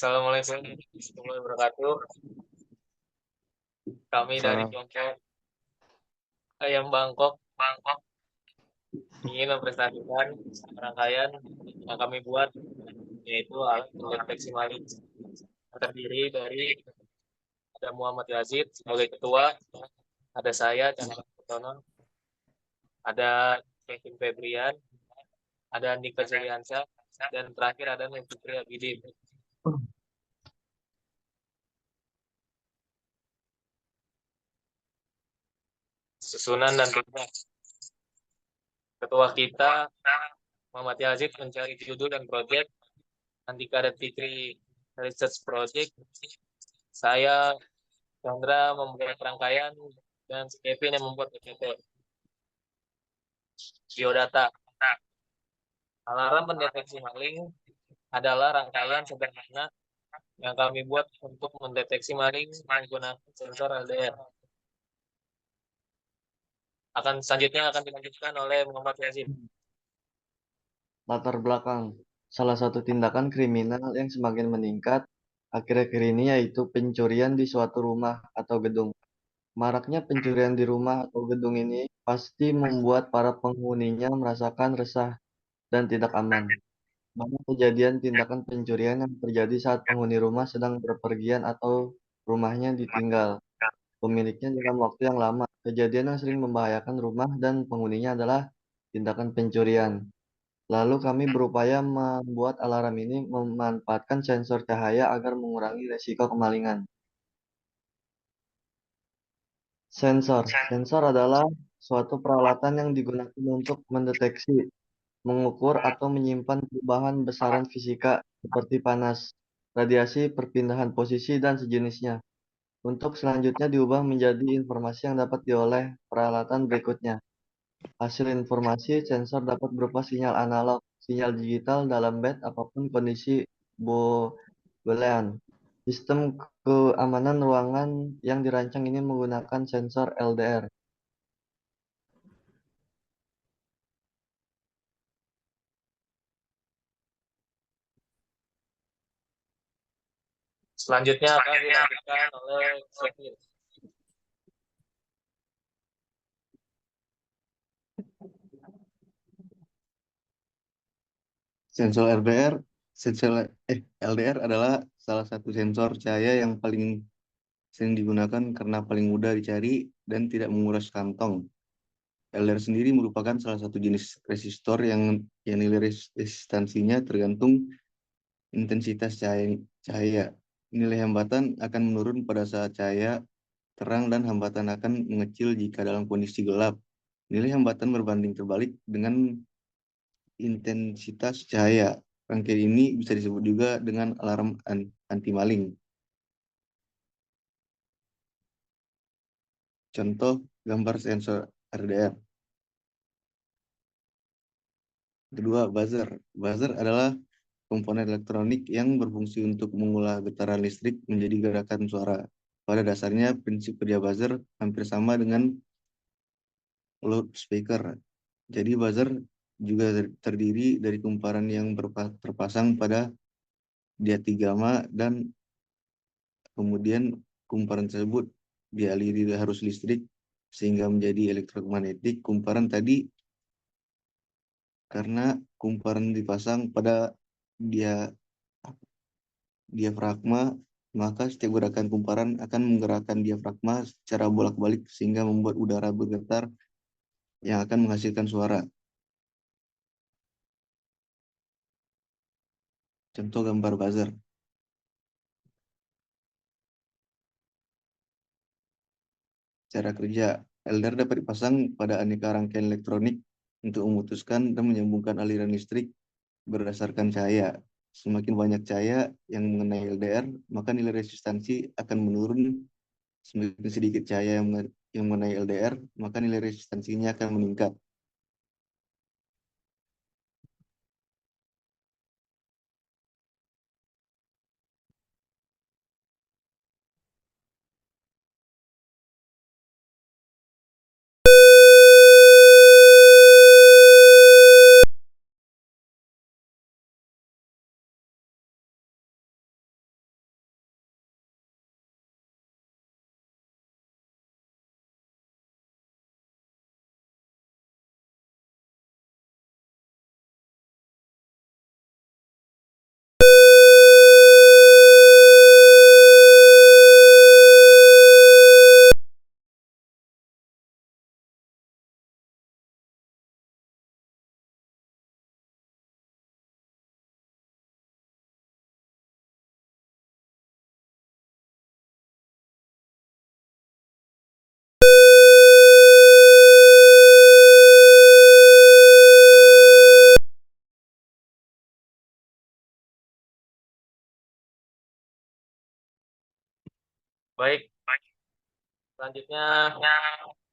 Assalamualaikum warahmatullahi wabarakatuh. Kami dari Salam. kelompok Ayam Bangkok ingin mempresentasikan rangkaian yang kami buat, yaitu alat pendeteksi maling. Terdiri dari ada Muhammad Yazid sebagai ketua, ada saya Chandra Putono, ada Kevin Febrian, ada Andika Juliansyah, dan terakhir ada Nufitri Abidin. Susunan dan tugas. Ketua kita Muhammad Yazid mencari judul dan proyek, Andika dan Fitri Research Project, saya Chandra membuat rangkaian, dan Kevin yang membuat PPT. Biodata. Alarm pendeteksi maling adalah rangkaian sederhana yang kami buat untuk mendeteksi maling menggunakan sensor LDR. Selanjutnya akan dilanjutkan oleh Muhammad Yazid. Latar belakang salah satu tindakan kriminal yang semakin meningkat akhir-akhir ini yaitu pencurian di suatu rumah atau gedung. Maraknya pencurian di rumah atau gedung ini pasti membuat para penghuninya merasakan resah dan tidak aman. Banyak kejadian tindakan pencurian yang terjadi saat penghuni rumah sedang berpergian atau rumahnya ditinggal pemiliknya dalam waktu yang lama. Kejadian yang sering membahayakan rumah dan penghuninya adalah tindakan pencurian. Lalu kami berupaya membuat alarm ini memanfaatkan sensor cahaya agar mengurangi resiko kemalingan. Sensor adalah suatu peralatan yang digunakan untuk mendeteksi, mengukur, atau menyimpan perubahan besaran fisika seperti panas, radiasi, perpindahan posisi, dan sejenisnya. Untuk selanjutnya diubah menjadi informasi yang dapat dioleh peralatan berikutnya. Hasil informasi sensor dapat berupa sinyal analog, sinyal digital dalam bit apapun kondisi boolean. Sistem keamanan ruangan yang dirancang ini menggunakan sensor LDR. Selanjutnya akan dilanjutkan oleh Kevin. Sensor LDR, LDR adalah salah satu sensor cahaya yang paling sering digunakan karena paling mudah dicari dan tidak menguras kantong. LDR sendiri merupakan salah satu jenis resistor yang nilai resistansinya tergantung intensitas cahaya. Nilai hambatan akan menurun pada saat cahaya terang dan hambatan akan mengecil jika dalam kondisi gelap. Nilai hambatan berbanding terbalik dengan intensitas cahaya. Rangkaian ini bisa disebut juga dengan alarm anti maling. Contoh gambar sensor RDR. Kedua, buzzer. Buzzer adalah komponen elektronik yang berfungsi untuk mengolah getaran listrik menjadi gerakan suara. Pada dasarnya, prinsip kerja buzzer hampir sama dengan loudspeaker. Jadi buzzer juga terdiri dari kumparan yang terpasang pada diatigama dan kemudian kumparan tersebut dialiri arus listrik sehingga menjadi elektromagnetik. Kumparan tadi karena kumparan dipasang pada dia diafragma, maka setiap gerakan kumparan akan menggerakkan diafragma secara bolak-balik sehingga membuat udara bergetar yang akan menghasilkan suara. Contoh gambar buzzer. Cara kerja LDR dapat dipasang pada aneka rangkaian elektronik untuk memutuskan dan menyambungkan aliran listrik berdasarkan cahaya. Semakin banyak cahaya yang mengenai LDR, maka nilai resistansi akan menurun. Semakin sedikit cahaya yang mengenai LDR, maka nilai resistansinya akan meningkat. Baik, selanjutnya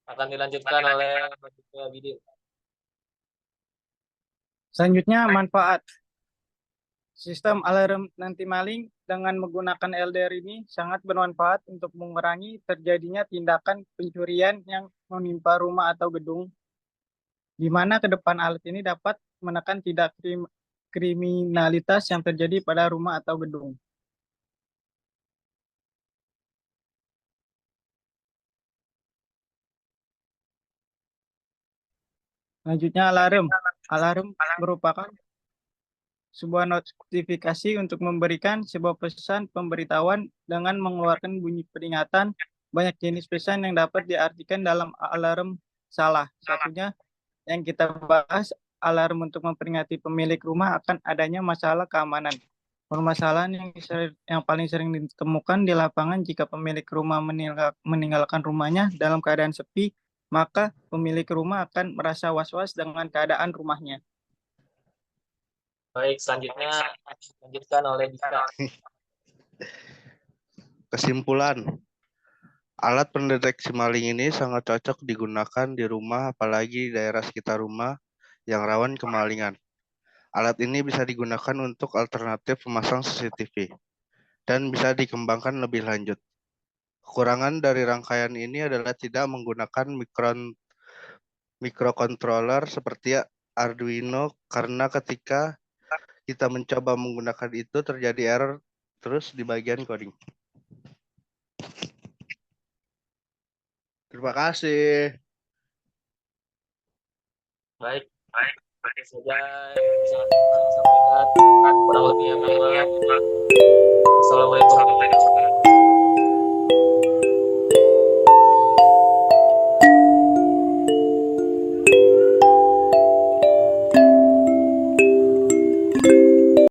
akan dilanjutkan oleh Pak Bidin. Selanjutnya, manfaat sistem alarm anti maling dengan menggunakan LDR ini sangat bermanfaat untuk mengurangi terjadinya tindakan pencurian yang menimpa rumah atau gedung, di mana ke depan alat ini dapat menekan tindak kriminalitas yang terjadi pada rumah atau gedung. Selanjutnya, alarm. Alarm merupakan sebuah notifikasi untuk memberikan sebuah pesan pemberitahuan dengan mengeluarkan bunyi peringatan. Banyak jenis pesan yang dapat diartikan dalam alarm salah satunya yang kita bahas, alarm untuk memperingati pemilik rumah akan adanya masalah keamanan. Permasalahan yang paling sering ditemukan di lapangan jika pemilik rumah meninggalkan rumahnya dalam keadaan sepi, maka pemilik rumah akan merasa was-was dengan keadaan rumahnya. Baik, selanjutnya dilanjutkan oleh Dika. Kesimpulan, alat pendeteksi maling ini sangat cocok digunakan di rumah, apalagi di daerah sekitar rumah yang rawan kemalingan. Alat ini bisa digunakan untuk alternatif memasang CCTV dan bisa dikembangkan lebih lanjut. Kekurangan dari rangkaian ini adalah tidak menggunakan microcontroller seperti Arduino, karena ketika kita mencoba menggunakan itu terjadi error terus di bagian coding. Terima kasih. Baik, itu saja yang bisa saya sampaikan. Kurang lebihnya mohon maaf. Assalamualaikum warahmatullahi wabarakatuh.